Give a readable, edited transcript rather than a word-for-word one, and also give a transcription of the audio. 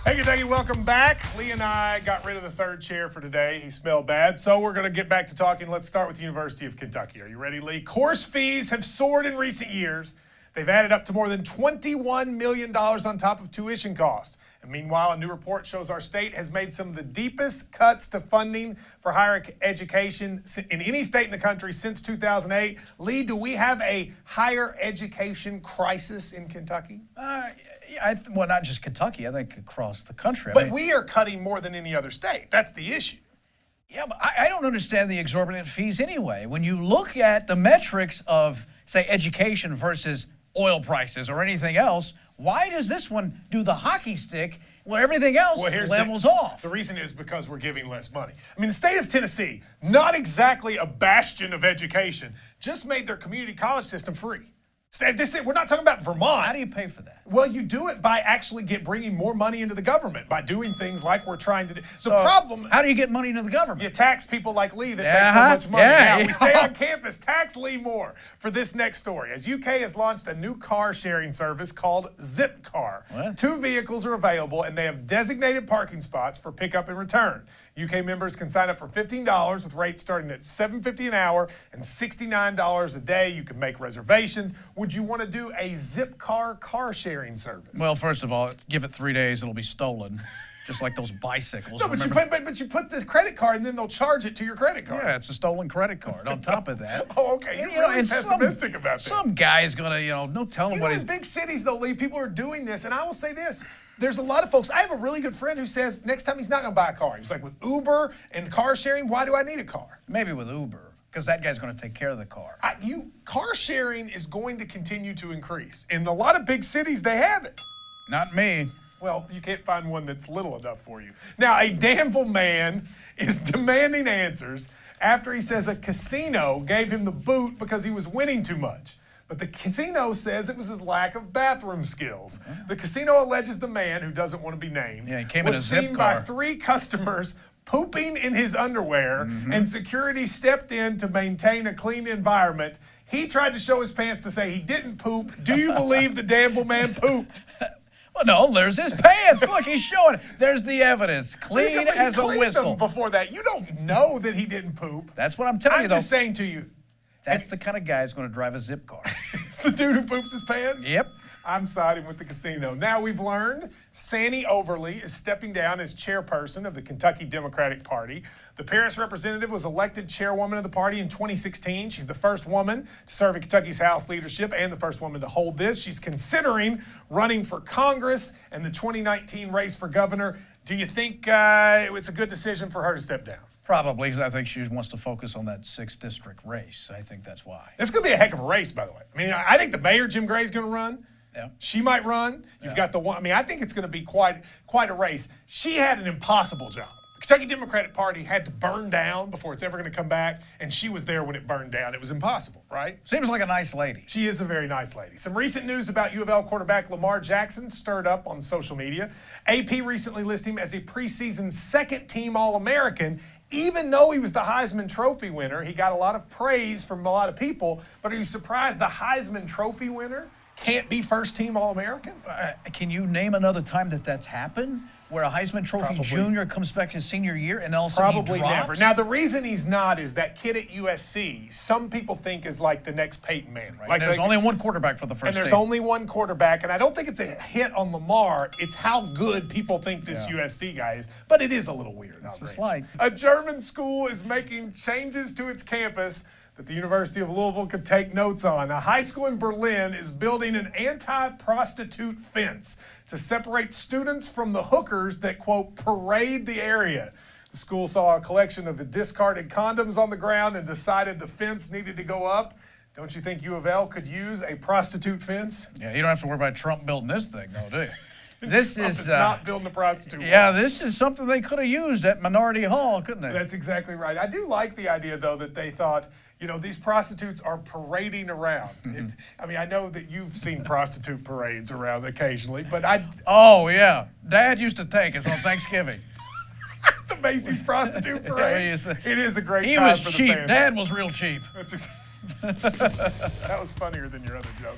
Hey, Kentucky, welcome back. Lee and I got rid of the third chair for today. He smelled bad, so we're going to get back to talking. Let's start with the University of Kentucky. Are you ready, Lee? Course fees have soared in recent years. They've added up to more than $21 million on top of tuition costs. And meanwhile, a new report shows our state has made some of the deepest cuts to funding for higher education in any state in the country since 2008. Lee, do we have a higher education crisis in Kentucky? Well, not just Kentucky. I think across the country. But we are cutting more than any other state. That's the issue. Yeah, but I don't understand the exorbitant fees anyway. When you look at the metrics of, say, education versus oil prices or anything else, why does this one do the hockey stick when everything else levels off? The reason is because we're giving less money. I mean, the state of Tennessee, not exactly a bastion of education, just made their community college system free. We're not talking about Vermont. How do you pay for that? Well, you do it by actually bringing more money into the government, by doing things like we're trying to do. The problem... How do you get money into the government? You tax people like Lee that make so much money. Yeah, we stay on campus, tax Lee more. For this next story, as UK has launched a new car sharing service called Zipcar. What? 2 vehicles are available, and they have designated parking spots for pickup and return. UK members can sign up for $15 with rates starting at $7.50 an hour and $69 a day. You can make reservations. Would you want to do a Zipcar car sharing service? Well, first of all, give it 3 days, it'll be stolen. Just like those bicycles. No, but you put the credit card and then they'll charge it to your credit card. Yeah, it's a stolen credit card on top of that. Oh, okay. You're really pessimistic about this. Some guy's going to, no telling what he's... In big cities, though, Lee, people are doing this. And I will say this. There's a lot of folks. I have a really good friend who says next time he's not going to buy a car. He's like, with Uber and car sharing, why do I need a car? Maybe with Uber, because that guy's going to take care of the car. Car sharing is going to continue to increase. In a lot of big cities, they have it. Not me. Well, you can't find one that's little enough for you. Now, a Danville man is demanding answers after he says a casino gave him the boot because he was winning too much. But the casino says it was his lack of bathroom skills. The casino alleges the man, who doesn't want to be named, he came in a was seen Zipcar by 3 customers pooping in his underwear, and security stepped in to maintain a clean environment. He tried to show his pants to say he didn't poop. Do you believe the Danville man pooped? Well, no, there's his pants. Look, he's showing it. There's the evidence. Clean as a whistle. Before that, you don't know that he didn't poop. That's what I'm telling you, though. I'm just saying to you. That's the kind of guy who's going to drive a Zipcar. It's the dude who poops his pants? Yep. I'm siding with the casino. Now we've learned Sandy Overly is stepping down as chairperson of the Kentucky Democratic Party. The Paris representative was elected chairwoman of the party in 2016. She's the first woman to serve in Kentucky's House leadership and the first woman to hold this. She's considering running for Congress and the 2019 race for governor. Do you think it's a good decision for her to step down? Probably, because I think she wants to focus on that 6th district race. I think that's why. It's going to be a heck of a race, by the way. I mean, I think the mayor, Jim Gray, is going to run. Yeah. She might run. You've got the one. I mean, I think it's going to be quite a race. She had an impossible job. The Kentucky Democratic Party had to burn down before it's ever going to come back, and she was there when it burned down. It was impossible, right? Seems like a nice lady. She is a very nice lady. Some recent news about U of L quarterback Lamar Jackson stirred up on social media. AP recently listed him as a preseason second-team All-American. Even though he was the Heisman Trophy winner, he got a lot of praise from a lot of people. But are you surprised the Heisman Trophy winner can't be first-team All-American? Can you name another time that that's happened? Where a Heisman Trophy junior comes back his senior year and also Probably never. Now, the reason he's not is that kid at USC, some people think is like the next Peyton Manning. Right. There's only one quarterback for the first team. And there's only one quarterback, and I don't think it's a hit on Lamar. It's how good people think this USC guy is. But it is a little weird. It's a slide. A German school is making changes to its campus that the University of Louisville could take notes on. A high school in Berlin is building an anti-prostitute fence to separate students from the hookers that, quote, parade the area. The school saw a collection of discarded condoms on the ground and decided the fence needed to go up. Don't you think U of L could use a prostitute fence? Yeah, you don't have to worry about Trump building this thing, though, do you? This is not building a prostitute. Yeah, this is something they could have used at Minority Hall, couldn't they? That's exactly right. I do like the idea, though, that they thought, you know, these prostitutes are parading around. I mean, I know that you've seen prostitute parades around occasionally, but Oh, yeah. Dad used to take us on Thanksgiving. The Macy's prostitute parade. It is a great time. He was for cheap. The family. Dad was real cheap. That was funnier than your other joke.